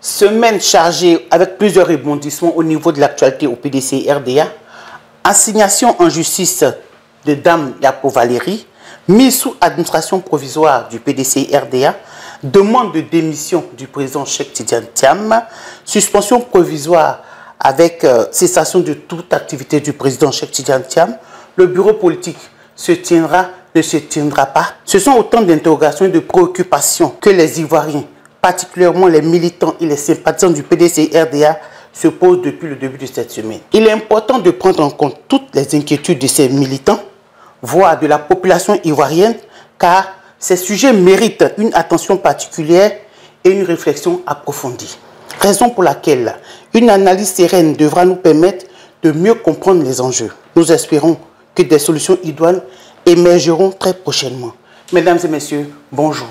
Semaine chargée avec plusieurs rebondissements au niveau de l'actualité au PDC RDA. Assignation en justice de Dame Yapo Valérie. Mise sous administration provisoire du PDC RDA. Demande de démission du président Cheikh Tidiane Thiam. Suspension provisoire avec cessation de toute activité du président Cheikh Tidiane Thiam. Le bureau politique se tiendra, ne se tiendra pas. Ce sont autant d'interrogations et de préoccupations que les Ivoiriens, particulièrement les militants et les sympathisants du PDC RDA, se posent depuis le début de cette semaine. Il est important de prendre en compte toutes les inquiétudes de ces militants, voire de la population ivoirienne, car ces sujets méritent une attention particulière et une réflexion approfondie. Raison pour laquelle une analyse sereine devra nous permettre de mieux comprendre les enjeux. Nous espérons que des solutions idoines émergeront très prochainement. Mesdames et messieurs, bonjour.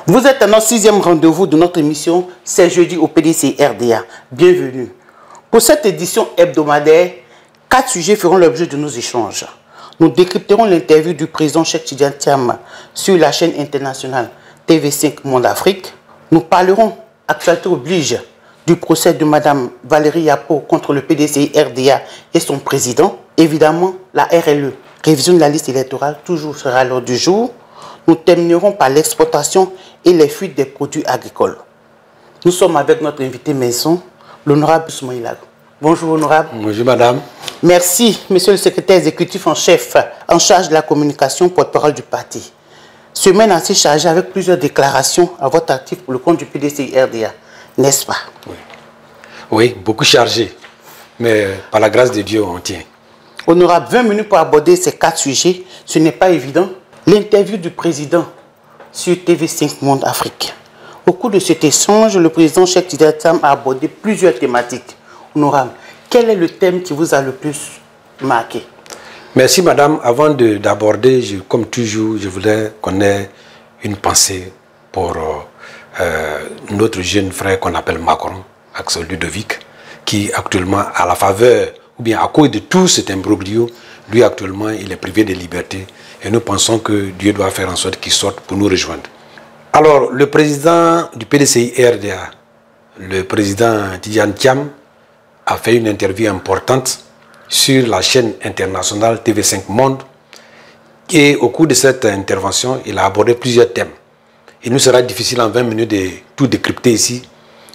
Vous êtes à notre 6e rendez-vous de notre émission C'est jeudi au PDC RDA. Bienvenue. Pour cette édition hebdomadaire, 4 sujets feront l'objet de nos échanges. Nous décrypterons l'interview du président Cheikh Tidiane Thiam sur la chaîne internationale TV5 Monde Afrique. Nous parlerons, actualité oblige, du procès de Mme Valérie Yapo contre le PDC RDA et son président. Évidemment, la RLE, révision de la liste électorale, toujours sera à l'ordre du jour. Nous terminerons par l'exportation et les fuites des produits agricoles. Nous sommes avec notre invité maison, l'honorable Ismaïla. Bonjour honorable. Bonjour madame. Merci monsieur le secrétaire exécutif en chef, en charge de la communication, porte-parole du parti. Semaine assez chargée avec plusieurs déclarations à votre actif pour le compte du PDC RDA, n'est-ce pas? Oui. Oui, beaucoup chargé, mais par la grâce de Dieu on tient. Honorable, 20 minutes pour aborder ces 4 sujets, ce n'est pas évident. L'interview du président sur TV5 Monde Afrique. Au cours de cet échange, le président Cheikh Tidiane Thiam a abordé plusieurs thématiques. Honorable, quel est le thème qui vous a le plus marqué? Merci madame. Avant d'aborder, comme toujours, je voulais qu'on ait une pensée pour notre jeune frère qu'on appelle Macron, Axel Ludovic, qui actuellement, à la faveur, ou bien à cause de tout cet imbroglio, lui actuellement, il est privé de liberté. Et nous pensons que Dieu doit faire en sorte qu'il sorte pour nous rejoindre. Alors, le président du PDCI RDA, le président Tidiane Thiam, a fait une interview importante sur la chaîne internationale TV5 Monde. Et au cours de cette intervention, il a abordé plusieurs thèmes. Il nous sera difficile en 20 minutes de tout décrypter ici.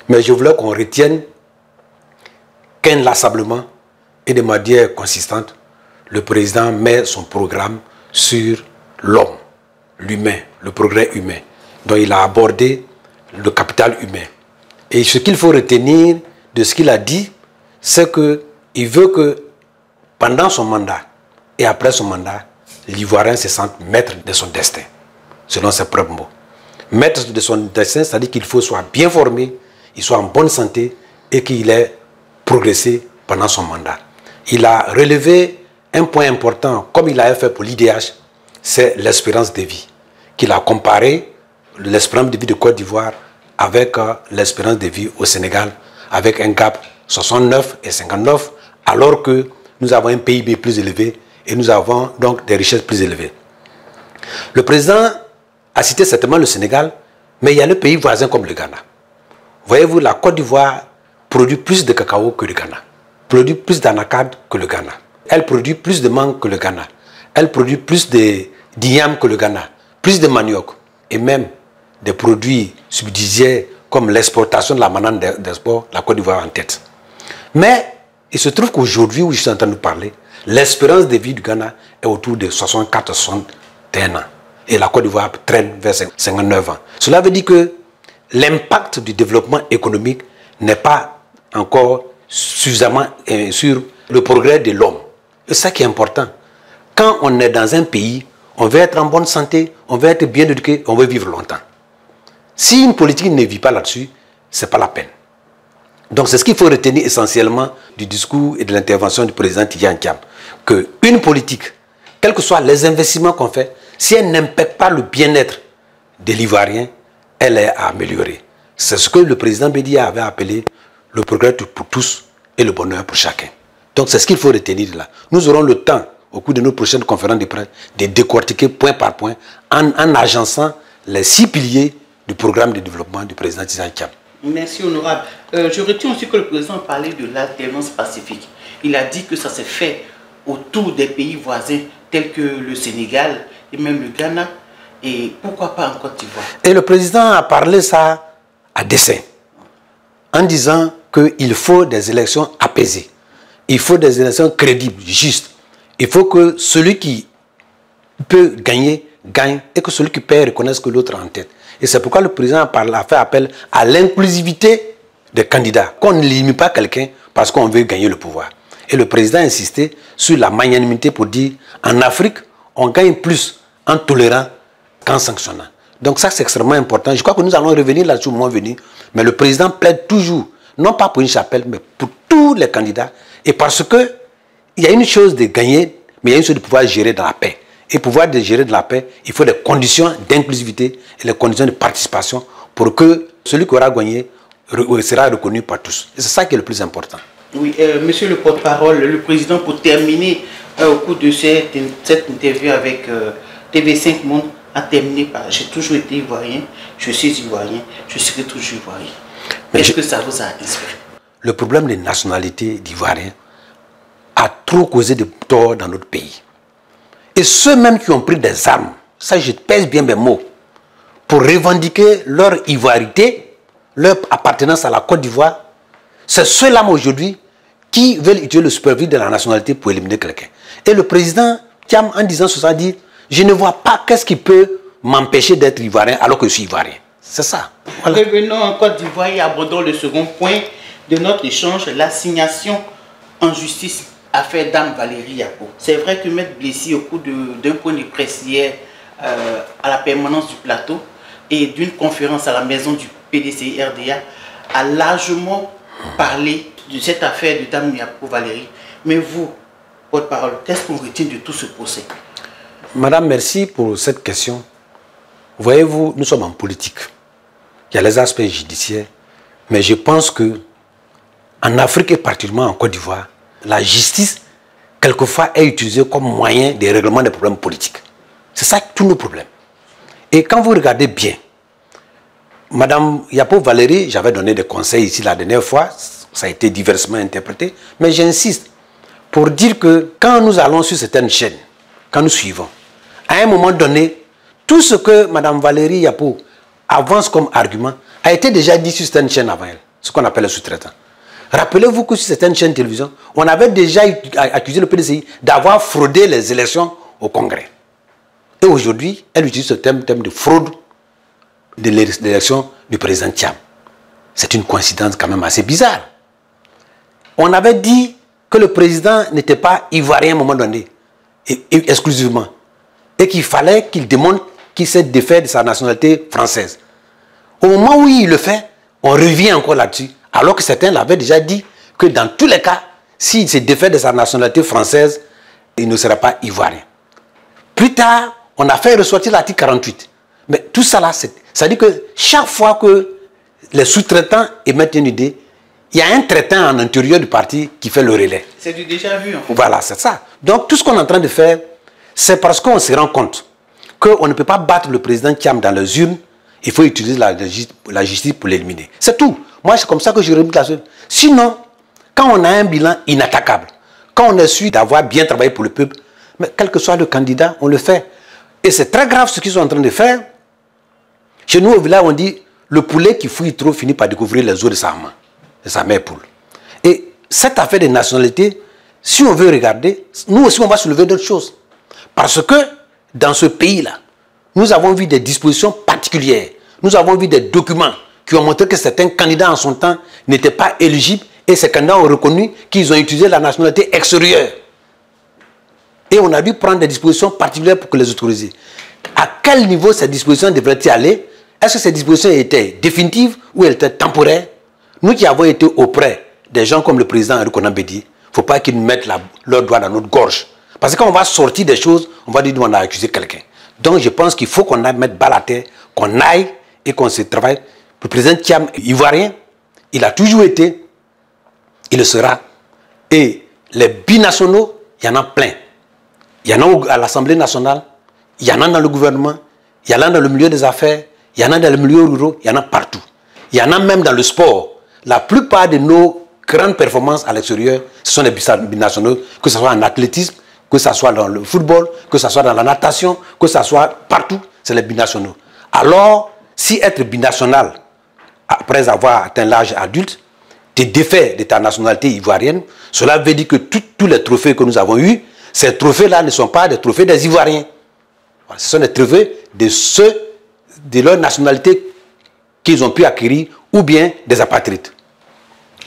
Mais je voulais qu'on retienne qu'inlassablement et de manière consistante, le président met son programme sur l'homme, l'humain, le progrès humain. Donc il a abordé le capital humain. Et ce qu'il faut retenir de ce qu'il a dit, c'est qu'il veut que pendant son mandat et après son mandat, l'Ivoirien se sente maître de son destin, selon ses propres mots. Maître de son destin, c'est-à-dire qu'il faut soit bien formé, il soit en bonne santé et qu'il ait progressé pendant son mandat. Il a relevé un point important, comme il avait fait pour l'IDH, c'est l'espérance de vie. Qu'il a comparé l'espérance de vie de Côte d'Ivoire avec l'espérance de vie au Sénégal, avec un gap 69 et 59, alors que nous avons un PIB plus élevé et nous avons donc des richesses plus élevées. Le président a cité certainement le Sénégal, mais il y a le pays voisin comme le Ghana. Voyez-vous, la Côte d'Ivoire produit plus de cacao que le Ghana, produit plus d'anacarde que le Ghana. Elle produit plus de mangue que le Ghana. Elle produit plus d'igname que le Ghana, plus de manioc et même des produits subsidiaires comme l'exportation de la banane d'export, la Côte d'Ivoire en tête. Mais il se trouve qu'aujourd'hui, où je suis en train de nous parler, l'espérance de vie du Ghana est autour de 64-61 ans. Et la Côte d'Ivoire traîne vers 59 ans. Cela veut dire que l'impact du développement économique n'est pas encore suffisamment sur le progrès de l'homme. C'est ça qui est important. Quand on est dans un pays, on veut être en bonne santé, on veut être bien éduqué, on veut vivre longtemps. Si une politique ne vit pas là-dessus, ce n'est pas la peine. Donc c'est ce qu'il faut retenir essentiellement du discours et de l'intervention du président Tidiane Thiam. Qu'une politique, quels que soient les investissements qu'on fait, si elle n'impacte pas le bien-être de l'Ivoirien, elle est à améliorer. C'est ce que le président Bédia avait appelé le progrès pour tous et le bonheur pour chacun. Donc c'est ce qu'il faut retenir là. Nous aurons le temps, au cours de nos prochaines conférences de presse, de décortiquer point par point en agençant les 6 piliers du programme de développement du président Tizan Thiam. Merci honorable. Je retiens aussi que le président parlait de l'alternance pacifique. Il a dit que ça s'est fait autour des pays voisins tels que le Sénégal et même le Ghana. Et pourquoi pas en Côte d'Ivoire? Et le président a parlé ça à dessein, en disant qu'il faut des élections apaisées. Il faut des élections crédibles, justes. Il faut que celui qui peut gagner, gagne, et que celui qui perd reconnaisse que l'autre est en tête. Et c'est pourquoi le président a fait appel à l'inclusivité des candidats, qu'on ne limite pas quelqu'un parce qu'on veut gagner le pouvoir. Et le président a insisté sur la magnanimité pour dire, en Afrique, on gagne plus en tolérant qu'en sanctionnant. Donc ça, c'est extrêmement important. Je crois que nous allons revenir là-dessus au moment venu. Mais le président plaide toujours, non pas pour une chapelle, mais pour tous les candidats. Et parce que il y a une chose de gagner, mais il y a une chose de pouvoir gérer dans la paix. Et pour pouvoir gérer dans la paix, il faut des conditions d'inclusivité et les conditions de participation pour que celui qui aura gagné sera reconnu par tous. Et c'est ça qui est le plus important. Oui, monsieur le porte-parole, le président, pour terminer au cours de cette interview avec TV5 Monde, a terminé par « J'ai toujours été ivoirien, je suis ivoirien, je serai toujours ivoirien ». Est-ce que ça vous a inspiré? Le problème des nationalités d'Ivoiriens a trop causé de tort dans notre pays. Et ceux même qui ont pris des armes, ça je pèse bien mes mots, pour revendiquer leur ivoirité, leur appartenance à la Côte d'Ivoire, c'est ceux-là aujourd'hui qui veulent utiliser le supervis de la nationalité pour éliminer quelqu'un. Et le président Thiam, en disant ça, dit « Je ne vois pas qu'est-ce qui peut m'empêcher d'être ivoirien alors que je suis ivoirien. » C'est ça. Voilà. Revenons en Côte d'Ivoire et abordons le second point de notre échange, l'assignation en justice affaire Dame Valérie Yapo. C'est vrai que Maître Blessy, au cours d'un point de presse hier à la permanence du plateau et d'une conférence à la maison du PDCI RDA, a largement parlé de cette affaire de Dame Yapo Valérie. Mais vous, porte-parole, qu'est-ce qu'on retient de tout ce procès? Madame, merci pour cette question. Voyez-vous, nous sommes en politique. Il y a les aspects judiciaires, mais je pense que en Afrique et particulièrement en Côte d'Ivoire, la justice, quelquefois, est utilisée comme moyen de règlement des problèmes politiques. C'est ça tous nos problèmes. Et quand vous regardez bien, Madame Yapo Valérie, j'avais donné des conseils ici la dernière fois, ça a été diversement interprété, mais j'insiste pour dire que quand nous allons sur certaines chaînes, quand nous suivons, à un moment donné, tout ce que Madame Valérie Yapo avance comme argument a été déjà dit sur certaines chaînes avant elle, ce qu'on appelle les sous-traitants. Rappelez-vous que sur certaines chaînes de télévision, on avait déjà accusé le PDCI d'avoir fraudé les élections au Congrès. Et aujourd'hui, elle utilise ce thème de fraude de l'élection du président Thiam. C'est une coïncidence quand même assez bizarre. On avait dit que le président n'était pas ivoirien à un moment donné, exclusivement, et qu'il fallait qu'il démontre qu'il s'est défait de sa nationalité française. Au moment où il le fait, on revient encore là-dessus, alors que certains l'avaient déjà dit que dans tous les cas, s'il s'est défait de sa nationalité française, il ne sera pas ivoirien. Plus tard, on a fait ressortir l'article 48. Mais tout ça là, ça dit que chaque fois que les sous-traitants émettent une idée, il y a un traitant en intérieur du parti qui fait le relais. C'est du déjà vu. En fait. Voilà, c'est ça. Donc tout ce qu'on est en train de faire, c'est parce qu'on se rend compte qu'on ne peut pas battre le président Thiam dans les urnes, il faut utiliser la justice pour l'éliminer. C'est tout. Moi, c'est comme ça que je remonte la chose. Sinon, quand on a un bilan inattaquable, quand on est sûr d'avoir bien travaillé pour le peuple, mais quel que soit le candidat, on le fait. Et c'est très grave ce qu'ils sont en train de faire. Chez nous, au village, on dit, le poulet qui fouille trop finit par découvrir les os de sa main, de sa mère poule. Et cette affaire de nationalité, si on veut regarder, nous aussi, on va soulever d'autres choses. Parce que, dans ce pays-là, nous avons vu des dispositions particulières. Nous avons vu des documents qui ont montré que certains candidats en son temps n'étaient pas éligibles et ces candidats ont reconnu qu'ils ont utilisé la nationalité extérieure. Et on a dû prendre des dispositions particulières pour les autoriser. À quel niveau ces dispositions devraient-elles aller? Est-ce que ces dispositions étaient définitives ou elles étaient temporaires? Nous qui avons été auprès des gens comme le président Henri Konan Bédié, il ne faut pas qu'ils nous mettent leur doigt dans notre gorge. Parce que quand on va sortir des choses, on va dire qu'on a accusé quelqu'un. Donc je pense qu'il faut qu'on aille mettre balle à terre, qu'on aille et qu'on se travaille. Le président Thiam est ivoirien, il a toujours été, il le sera. Et les binationaux, il y en a plein. Il y en a à l'Assemblée nationale, il y en a dans le gouvernement, il y en a dans le milieu des affaires, il y en a dans le milieu rural, il y en a partout. Il y en a même dans le sport. La plupart de nos grandes performances à l'extérieur, ce sont des binationaux, que ce soit en athlétisme, que ce soit dans le football, que ce soit dans la natation, que ce soit partout, c'est les binationaux. Alors, si être binational, après avoir atteint l'âge adulte, te défait de ta nationalité ivoirienne, cela veut dire que tous les trophées que nous avons eus, ces trophées-là ne sont pas des trophées des Ivoiriens. Ce sont des trophées de ceux de leur nationalité qu'ils ont pu acquérir ou bien des apatrides.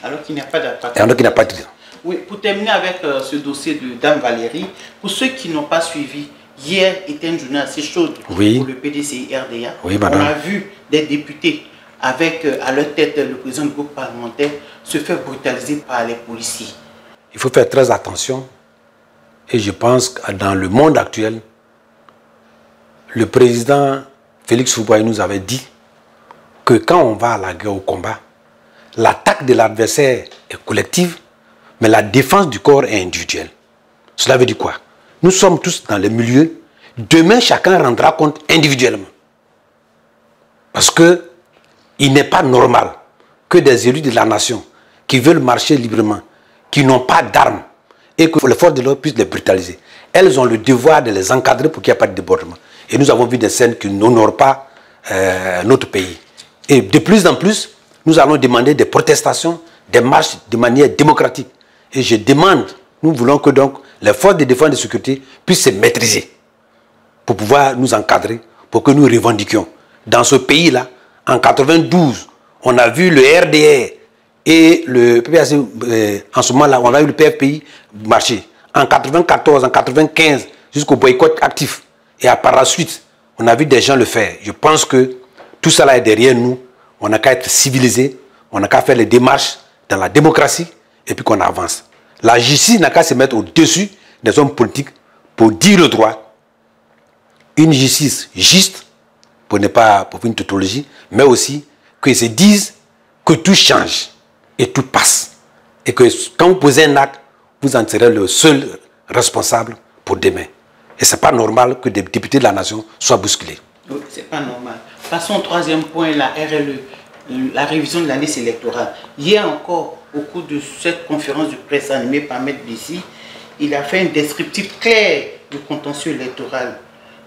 Alors qu'il n'y a pas d'apatride. Alors qu'il n'y a pas d'apatride. Oui, pour terminer avec ce dossier de Dame Valérie, pour ceux qui n'ont pas suivi, hier était une journée assez chaude pour le PDCI-RDA. Oui, on a vu des députés avec à leur tête le président du groupe parlementaire se faire brutaliser par les policiers. Il faut faire très attention et je pense que dans le monde actuel, le président Félix Houphouët nous avait dit que quand on va à la guerre, au combat, l'attaque de l'adversaire est collective, mais la défense du corps est individuelle. Cela veut dire quoi? Nous sommes tous dans les milieux. Demain, chacun rendra compte individuellement. Parce que il n'est pas normal que des élus de la nation qui veulent marcher librement, qui n'ont pas d'armes, et que les forces de l'ordre puissent les brutaliser. Elles ont le devoir de les encadrer pour qu'il n'y ait pas de débordement. Et nous avons vu des scènes qui n'honorent pas notre pays. Et de plus en plus, nous allons demander des protestations, des marches de manière démocratique. Et je demande, nous voulons que donc les forces de défense et de sécurité puissent se maîtriser pour pouvoir nous encadrer, pour que nous revendiquions. Dans ce pays-là, en 92, on a vu le RDR et le PPAC, en ce moment-là, on a eu le PFPI marcher. En 94, en 95, jusqu'au boycott actif. Et par la suite, on a vu des gens le faire. Je pense que tout cela est derrière nous. On n'a qu'à être civilisés, on n'a qu'à faire les démarches dans la démocratie et puis qu'on avance. La justice n'a qu'à se mettre au-dessus des hommes politiques pour dire le droit. Une justice juste, pour ne pas pour une tautologie, mais aussi qu'ils se disent que tout change et tout passe. Et que quand vous posez un acte, vous en serez le seul responsable pour demain. Et ce n'est pas normal que des députés de la nation soient bousculés. Oui, ce n'est pas normal. Passons au troisième point, la RLE, la révision de la liste électorale. Hier encore, au cours de cette conférence de presse animée par M. Bissi, il a fait un descriptif clair du contentieux électoral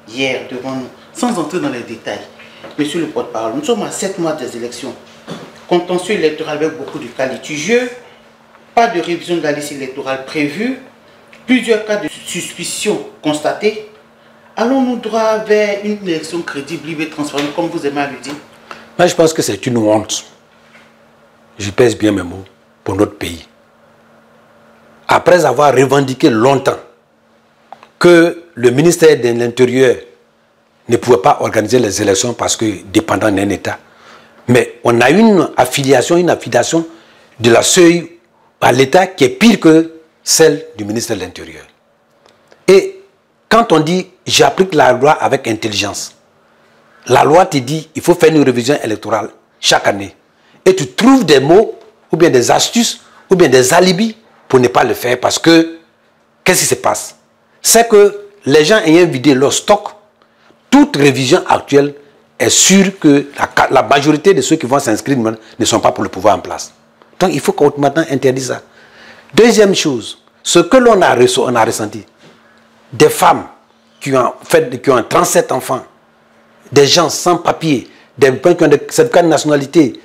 hier devant nous, sans entrer dans les détails. Monsieur le porte-parole, nous sommes à 7 mois des élections. Contentieux électoral avec beaucoup de cas litigieux, pas de révision de la liste électorale prévue, plusieurs cas de suspicion constatés. Allons-nous droit vers une élection crédible, libre et transparente, comme vous aimez à le dire? Moi, je pense que c'est une honte. Je pèse bien mes mots pour notre pays. Après avoir revendiqué longtemps que le ministère de l'Intérieur ne pouvait pas organiser les élections parce que dépendant d'un État, mais on a une affiliation de la CEI à l'État qui est pire que celle du ministère de l'Intérieur. Et quand on dit j'applique la loi avec intelligence, la loi te dit il faut faire une révision électorale chaque année. Et tu trouves des mots, ou bien des astuces, ou bien des alibis pour ne pas le faire parce que, qu'est-ce qui se passe? C'est que les gens ayant vidé leur stock, toute révision actuelle est sûre que la majorité de ceux qui vont s'inscrire ne sont pas pour le pouvoir en place. Donc il faut qu'on maintenant interdise ça. Deuxième chose, ce que l'on a ressenti, des femmes qui ont 37 enfants, des gens sans papier, des gens qui ont des certificats de nationalité,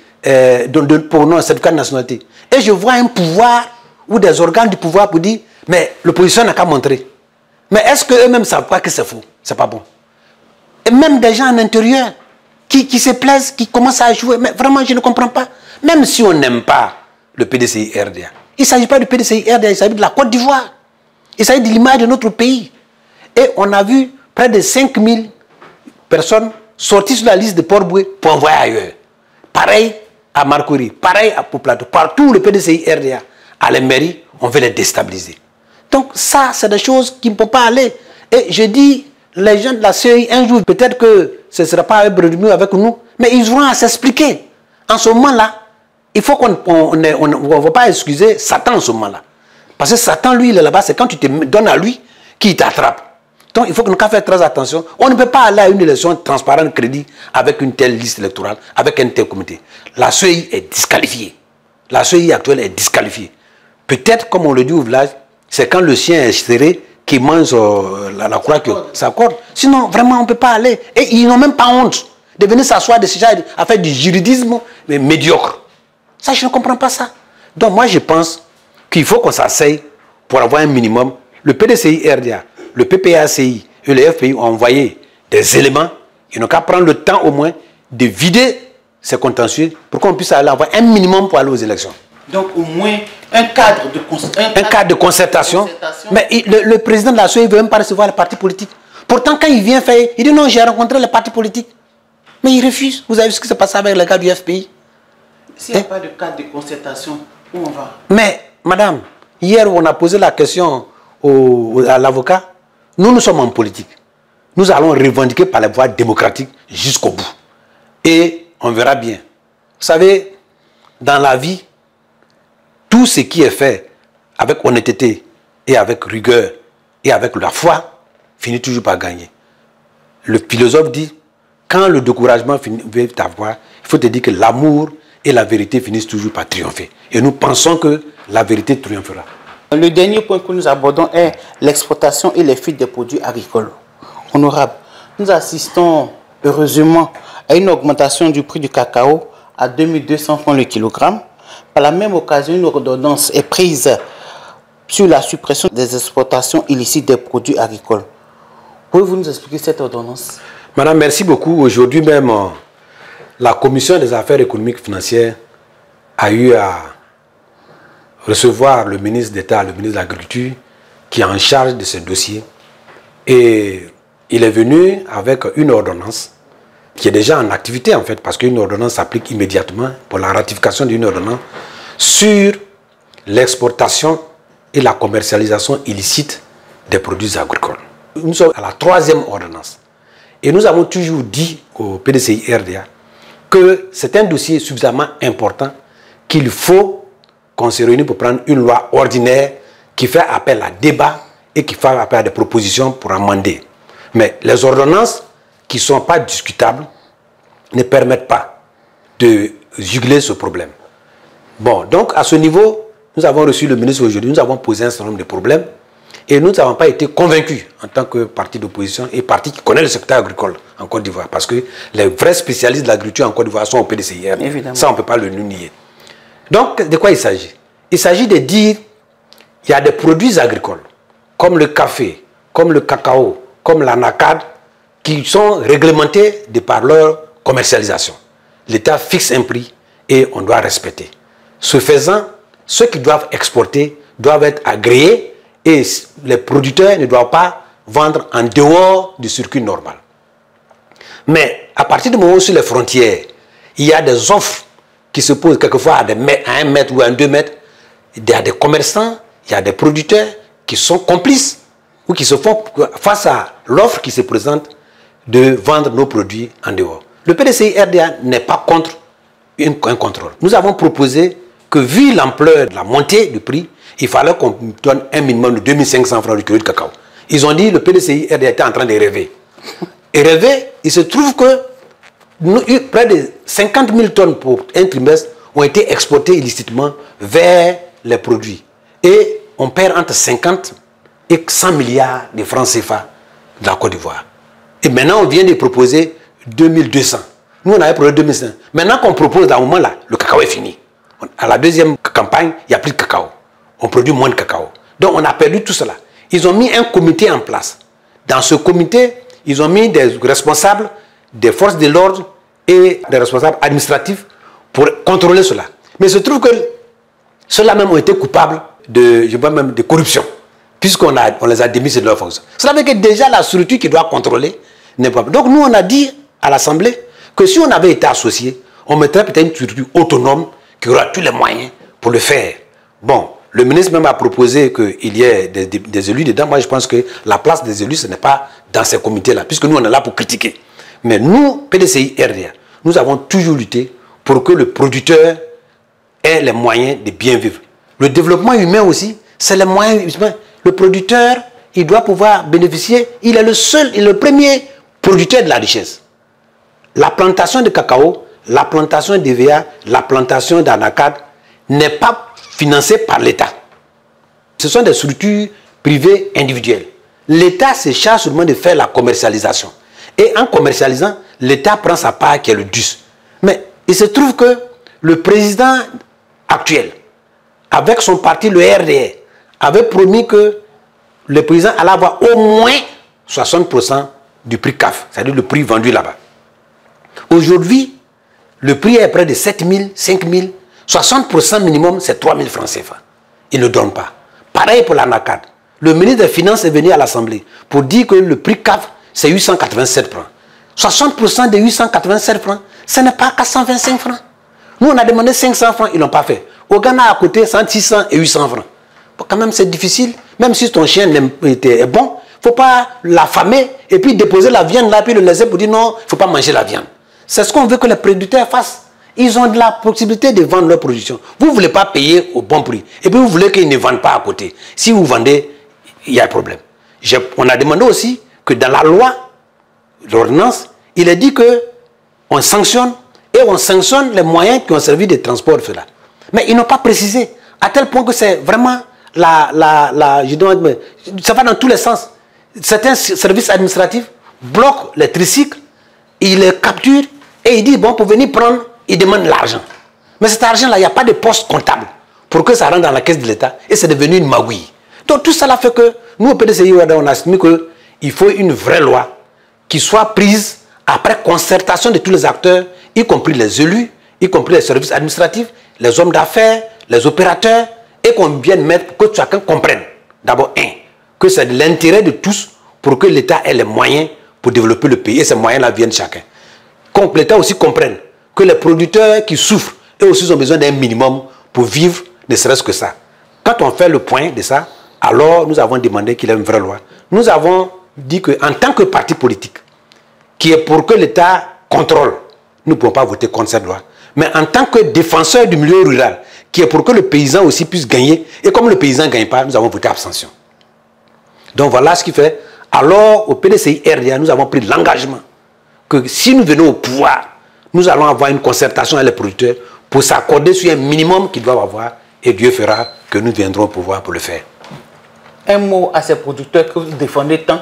pour non, certificat de nationalité. Et je vois un pouvoir ou des organes du pouvoir pour dire, mais l'opposition n'a qu'à montrer. Mais est-ce qu'eux-mêmes ne savent pas que c'est faux? C'est pas bon. Et même des gens en intérieur qui se plaisent, qui commencent à jouer, mais vraiment je ne comprends pas. Même si on n'aime pas le PDCI-RDA, il ne s'agit pas du PDCI-RDA, il s'agit de la Côte d'Ivoire. Il s'agit de l'image de notre pays. Et on a vu près de 5000 personnes sorties sur la liste de Port-Boué pour envoyer ailleurs. Pareil à Marcory, pareil à Poplateau. Partout où le PDCI-RDA a les mairies, on veut les déstabiliser. Donc ça, c'est des choses qui ne peuvent pas aller. Et je dis, les gens de la CEI, un jour, peut-être que ce ne sera pas un mieux avec nous, mais ils auront à s'expliquer. En ce moment-là, il faut qu'on ne va pas excuser Satan en ce moment-là. Parce que Satan, lui, il est là-bas, c'est quand tu te donnes à lui qu'il t'attrape. Donc il faut que nous fassions très attention. On ne peut pas aller à une élection transparente, crédit, avec une telle liste électorale, avec un tel comité. La CEI est disqualifiée. La CEI actuelle est disqualifiée. Peut-être, comme on le dit au village, c'est quand le chien est serré qu'il mange la croix que ça accorde. Sinon, vraiment, on ne peut pas aller. Et ils n'ont même pas honte de venir s'asseoir à faire du juridisme mais médiocre. Ça, je ne comprends pas ça. Donc moi, je pense qu'il faut qu'on s'asseye pour avoir un minimum. Le PDCI RDA, le PPACI et le FPI ont envoyé des éléments. Ils n'ont qu'à prendre le temps au moins de vider ces contentieux pour qu'on puisse aller avoir un minimum pour aller aux élections. Donc au moins un cadre de concertation. Mais le président de la CEI ne veut même pas recevoir les partis politiques. Pourtant, quand il vient faire, il dit non, j'ai rencontré les partis politiques. Mais il refuse. Vous avez vu ce qui s'est passé avec les gars du FPI? S'il n'y a pas de cadre de concertation, où on va? Mais, madame, hier, on a posé la question à l'avocat. Nous sommes en politique. Nous allons revendiquer par la voie démocratique jusqu'au bout. Et on verra bien. Vous savez, dans la vie, tout ce qui est fait avec honnêteté et avec rigueur et avec la foi finit toujours par gagner. Le philosophe dit, quand le découragement vient t'avoir, il faut te dire que l'amour et la vérité finissent toujours par triompher. Et nous pensons que la vérité triomphera. Le dernier point que nous abordons est l'exportation et les fuites des produits agricoles. Honorable, nous assistons heureusement à une augmentation du prix du cacao à 2200 francs le kilogramme. Par la même occasion, une ordonnance est prise sur la suppression des exportations illicites des produits agricoles. Pouvez-vous nous expliquer cette ordonnance? Madame, merci beaucoup. Aujourd'hui même, la Commission des affaires économiques et financières a eu à recevoir le ministre d'État, le ministre de l'Agriculture, qui est en charge de ce dossier. Et il est venu avec une ordonnance qui est déjà en activité en fait, parce qu'une ordonnance s'applique immédiatement pour la ratification d'une ordonnance sur l'exportation et la commercialisation illicite des produits agricoles. Nous sommes à la 3e ordonnance. Et nous avons toujours dit au PDCI RDA que c'est un dossier suffisamment important qu'il faut qu'on se réunisse pour prendre une loi ordinaire qui fait appel à débat et qui fait appel à des propositions pour amender. Mais les ordonnances qui ne sont pas discutables ne permettent pas de juguler ce problème. Bon, donc à ce niveau, nous avons reçu le ministre aujourd'hui, nous avons posé un certain nombre de problèmes et nous n'avons pas été convaincus en tant que parti d'opposition et parti qui connaît le secteur agricole en Côte d'Ivoire, parce que les vrais spécialistes de l'agriculture en Côte d'Ivoire sont au PDCIR. Évidemment. Ça, on ne peut pas le nier. Donc, de quoi il s'agit? Il s'agit de dire qu'il y a des produits agricoles, comme le café, comme le cacao, comme l'anacade, qui sont réglementés de par leur commercialisation. L'État fixe un prix et on doit respecter. Ce faisant, ceux qui doivent exporter doivent être agréés et les producteurs ne doivent pas vendre en dehors du circuit normal. Mais à partir du moment où sur les frontières, il y a des offres qui se posent quelquefois à 1 mètre ou à 2 mètres, il y a des commerçants, il y a des producteurs qui sont complices ou qui se font face à l'offre qui se présente de vendre nos produits en dehors. Le PDCI RDA n'est pas contre un contrôle. Nous avons proposé que vu l'ampleur de la montée du prix, il fallait qu'on donne un minimum de 2500 francs du kilo de cacao. Ils ont dit que le PDCI RDA était en train de rêver. Et rêver, il se trouve que près de 50 000 tonnes pour un trimestre ont été exportées illicitement vers les produits. Et on perd entre 50 et 100 milliards de francs CFA de la Côte d'Ivoire. Et maintenant, on vient de proposer 2200. Nous, on avait proposé 2500. Maintenant qu'on propose, à un moment là, le cacao est fini. À la deuxième campagne, il n'y a plus de cacao. On produit moins de cacao. Donc, on a perdu tout cela. Ils ont mis un comité en place. Dans ce comité, ils ont mis des responsables des forces de l'ordre et des responsables administratifs pour contrôler cela. Mais il se trouve que ceux-là même ont été coupables de corruption, puisqu'on les a démis de leur fonction. Cela veut dire que déjà la structure qui doit contrôler n'est pas... Donc nous, on a dit à l'Assemblée que si on avait été associé, on mettrait peut-être une structure autonome qui aura tous les moyens pour le faire. Bon, Le ministre même a proposé qu'il y ait des élus dedans. Moi, je pense que la place des élus, ce n'est pas dans ces comités-là, puisque nous, on est là pour critiquer. Mais nous, PDCI RDA, nous avons toujours lutté pour que le producteur ait les moyens de bien vivre. Le développement humain aussi, c'est les moyens humains. Le producteur, il doit pouvoir bénéficier. Il est le seul, il est le premier producteur de la richesse. La plantation de cacao, la plantation d'EVA, la plantation d'anacard n'est pas financée par l'État. Ce sont des structures privées individuelles. L'État se charge seulement de faire la commercialisation. Et en commercialisant, l'État prend sa part qui est le DUS. Mais il se trouve que le président actuel, avec son parti, le RDR, avait promis que le président allait avoir au moins 60% du prix CAF, c'est-à-dire le prix vendu là-bas. Aujourd'hui, le prix est près de 7 000, 5 000, 60% minimum, c'est 3 000 francs CFA. Il ne donne pas. Pareil pour l'anacard. Le ministre des Finances est venu à l'Assemblée pour dire que le prix CAF, c'est 887 francs. 60% de 887 francs, ce n'est pas 425 francs. Nous, on a demandé 500 francs, ils ne l'ont pas fait. Au Ghana, à côté, 600 et 800 francs. Bon, quand même, c'est difficile. Même si ton chien est bon, il ne faut pas l'affamer et puis déposer la viande là, puis le laisser pour dire non, il ne faut pas manger la viande. C'est ce qu'on veut que les producteurs fassent. Ils ont de la possibilité de vendre leur production. Vous ne voulez pas payer au bon prix. Et puis vous voulez qu'ils ne vendent pas à côté. Si vous vendez, il y a un problème. On a demandé aussi que dans la loi, l'ordonnance, il est dit qu'on sanctionne et on sanctionne les moyens qui ont servi de transport. Mais ils n'ont pas précisé. À tel point que c'est vraiment ça va dans tous les sens. Certains services administratifs bloquent les tricycles, ils les capturent et ils disent, bon, pour venir prendre, ils demandent l'argent. Mais cet argent-là, il n'y a pas de poste comptable pour que ça rentre dans la caisse de l'État et c'est devenu une magouille. Donc tout cela fait que nous, au PDCI, on a estimé qu'il faut une vraie loi qui soit prise après concertation de tous les acteurs, y compris les élus, y compris les services administratifs, les hommes d'affaires, les opérateurs, et qu'on vienne mettre, que chacun comprenne, d'abord, que c'est de l'intérêt de tous pour que l'État ait les moyens pour développer le pays, et ces moyens-là viennent chacun. Que l'État aussi comprenne que les producteurs qui souffrent, eux aussi ont besoin d'un minimum pour vivre, ne serait-ce que ça. Quand on fait le point de ça, alors nous avons demandé qu'il y ait une vraie loi. Nous avons dit qu'en tant que parti politique, qui est pour que l'État contrôle, nous ne pouvons pas voter contre cette loi. Mais en tant que défenseur du milieu rural, qui est pour que le paysan aussi puisse gagner, et comme le paysan ne gagne pas, nous avons voté abstention. Donc voilà ce qui fait. Alors, au PDCI RDA, nous avons pris l'engagement que si nous venons au pouvoir, nous allons avoir une concertation avec les producteurs pour s'accorder sur un minimum qu'ils doivent avoir, et Dieu fera que nous viendrons au pouvoir pour le faire. Un mot à ces producteurs que vous défendez tant.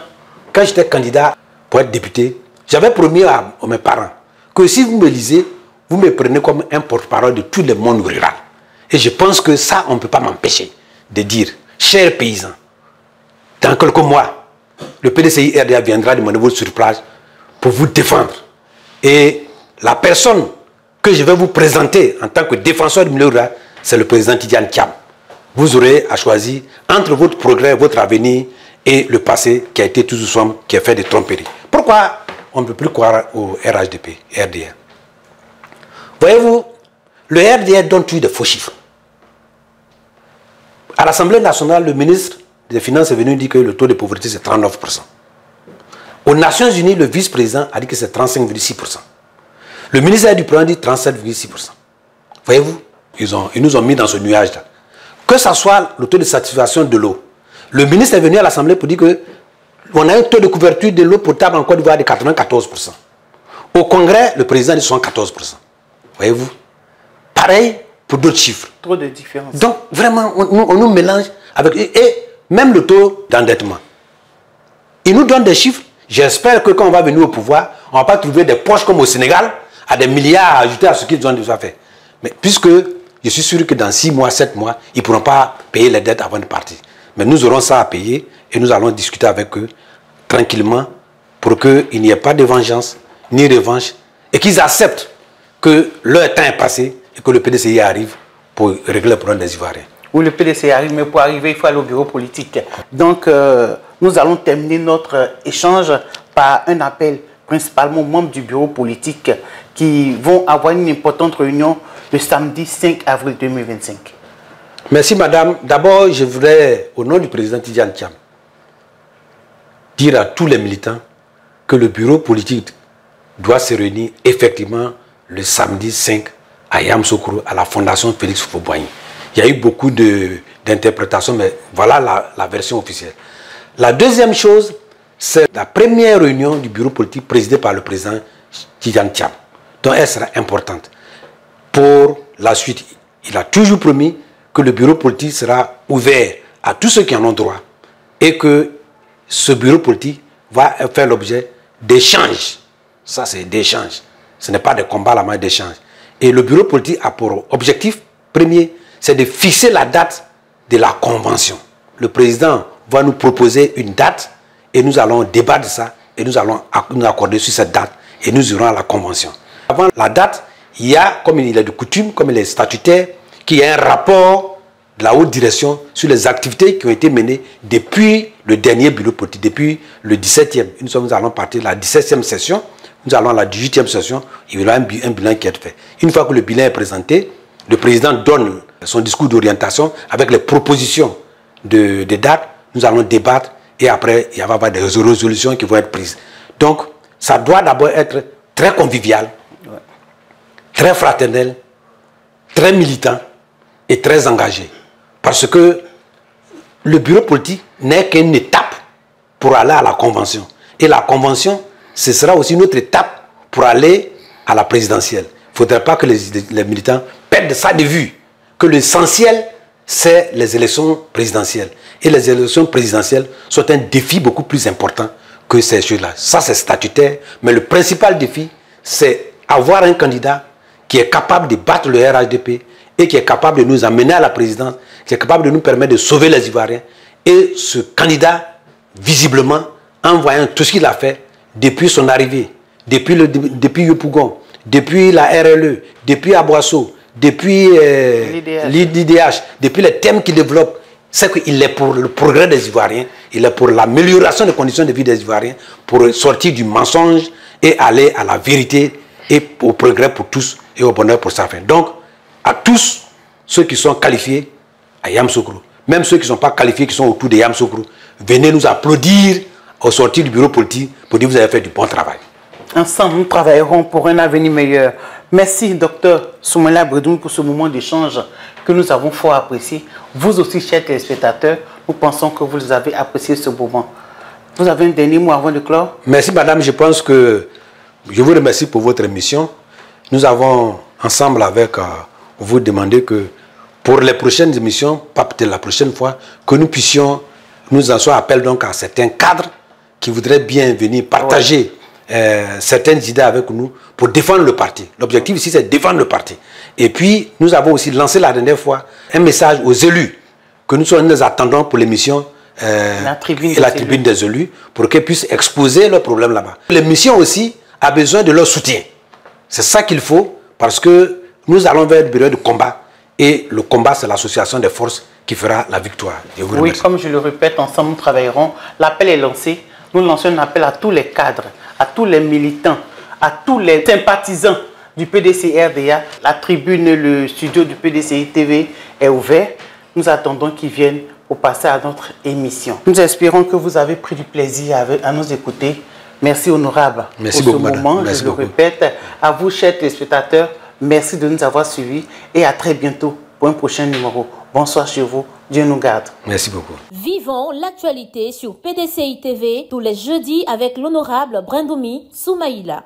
Quand j'étais candidat pour être député, j'avais promis à mes parents que si vous me lisez, vous me prenez comme un porte-parole de tout le monde rural. Et je pense que ça, on ne peut pas m'empêcher de dire, chers paysans, dans quelques mois, le PDCI RDA viendra demander votre surplage pour vous défendre. Et la personne que je vais vous présenter en tant que défenseur du milieu rural, c'est le président Tidiane Thiam. Vous aurez à choisir entre votre progrès, votre avenir et le passé qui a été toujours sombre, qui a fait des tromperies. Pourquoi on ne peut plus croire au RHDP, RDA? Voyez-vous, le RDA donne toujours des faux chiffres. À l'Assemblée nationale, le ministre des Finances est venu dire que le taux de pauvreté c'est 39%. Aux Nations Unies, le vice-président a dit que c'est 35,6%. Le ministère du Plan dit 37,6%. Voyez-vous, ils nous ont mis dans ce nuage-là. Que ce soit le taux de satisfaction de l'eau. Le ministre est venu à l'Assemblée pour dire qu'on a un taux de couverture de l'eau potable en Côte d'Ivoire de 94%. Au Congrès, le président dit 74%. Voyez-vous? Pareil pour d'autres chiffres. Trop de différences. Donc, vraiment, on nous mélange avec... Et même le taux d'endettement. Ils nous donnent des chiffres. J'espère que quand on va venir au pouvoir, on ne va pas trouver des poches comme au Sénégal, à des milliards à ajouter à ce qu'ils ont déjà fait. Mais puisque je suis sûr que dans 6 mois, 7 mois, ils ne pourront pas payer les dettes avant de partir. Mais nous aurons ça à payer et nous allons discuter avec eux tranquillement pour qu'il n'y ait pas de vengeance ni revanche et qu'ils acceptent que leur temps est passé et que le PDCI arrive pour régler le problème des Ivoiriens. Oui, le PDCI arrive, mais pour arriver, il faut aller au bureau politique. Donc, nous allons terminer notre échange par un appel principalement aux membres du bureau politique qui vont avoir une importante réunion le samedi 5 avril 2025. Merci madame. D'abord, je voudrais, au nom du président Tidjane Thiam, dire à tous les militants que le bureau politique doit se réunir effectivement le samedi 5 à Yamoussoukro, à la Fondation Félix Houphouët-Boigny. Il y a eu beaucoup d'interprétations, mais voilà la version officielle. La deuxième chose, c'est la première réunion du bureau politique présidée par le président Tidjane Thiam. Donc elle sera importante. Pour la suite, il a toujours promis que le bureau politique sera ouvert à tous ceux qui en ont droit et que ce bureau politique va faire l'objet d'échanges. Ça, c'est d'échanges. Ce n'est pas des combats à la main d'échanges. Et le bureau politique a pour objectif premier, c'est de fixer la date de la convention. Le président va nous proposer une date et nous allons débattre de ça et nous allons nous accorder sur cette date et nous irons à la convention. Avant la date, il y a, comme il est de coutume, comme il est statutaire, qu'il y a un rapport de la haute direction sur les activités qui ont été menées depuis le dernier bureau politique, depuis le 17e. Nous allons partir de la 17e session, nous allons à la 18e session, il y aura un bilan qui est fait. Une fois que le bilan est présenté, le président donne son discours d'orientation avec les propositions de dates, nous allons débattre et après il va y avoir des résolutions qui vont être prises. Donc ça doit d'abord être très convivial, très fraternel, très militant et très engagé. Parce que le bureau politique n'est qu'une étape pour aller à la convention. Et la convention, ce sera aussi une autre étape pour aller à la présidentielle. Il ne faudrait pas que les militants perdent ça de vue. Que l'essentiel, c'est les élections présidentielles. Et les élections présidentielles sont un défi beaucoup plus important que ces choses-là. Ça, c'est statutaire. Mais le principal défi, c'est avoir un candidat qui est capable de battre le RHDP et qui est capable de nous amener à la présidence, qui est capable de nous permettre de sauver les Ivoiriens. Et ce candidat, visiblement, en voyant tout ce qu'il a fait depuis son arrivée, depuis Yopougon, depuis la RLE, depuis Aboisseau, depuis l'IDH, depuis les thèmes qu'il développe, c'est qu'il est pour le progrès des Ivoiriens, il est pour l'amélioration des conditions de vie des Ivoiriens, pour sortir du mensonge et aller à la vérité et au progrès pour tous et au bonheur pour sa fin. Donc, à tous ceux qui sont qualifiés à Yamoussoukro, même ceux qui ne sont pas qualifiés, qui sont autour de Yamoussoukro, venez nous applaudir au sortir du bureau politique pour dire que vous avez fait du bon travail. Ensemble, nous travaillerons pour un avenir meilleur. Merci, Dr Soumaïla Bredoum, pour ce moment d'échange que nous avons fort apprécié. Vous aussi, chers téléspectateurs, nous pensons que vous avez apprécié ce moment. Vous avez un dernier mot avant de clore? Merci, madame. Je pense que je vous remercie pour votre émission. Nous avons, ensemble avec vous, demandé que pour les prochaines émissions, pas peut-être la prochaine fois, que nous puissions, nous en soit appel donc à certains cadres qui voudraient bien venir partager certaines idées avec nous pour défendre le parti. L'objectif ici, c'est de défendre le parti. Et puis, nous avons aussi lancé la dernière fois un message aux élus que nous attendons pour l'émission la tribune des élus pour qu'ils puissent exposer leurs problèmes là-bas. L'émission aussi a besoin de leur soutien. C'est ça qu'il faut parce que nous allons vers une période de combat et le combat, c'est l'association des forces qui fera la victoire. Oui, comme je le répète, ensemble nous travaillerons. L'appel est lancé. Nous lançons un appel à tous les cadres, à tous les militants, à tous les sympathisants du PDC-RDA. La tribune, le studio du PDCI TV est ouvert. Nous attendons qu'ils viennent pour passer à notre émission. Nous espérons que vous avez pris du plaisir à nous écouter. Merci honorable pour ce moment. Je le répète, à vous chers téléspectateurs, merci de nous avoir suivis et à très bientôt pour un prochain numéro. Bonsoir chez vous. Dieu nous garde. Merci beaucoup. Vivons l'actualité sur PDCI TV tous les jeudis avec l'honorable Brendoumi Soumaïla.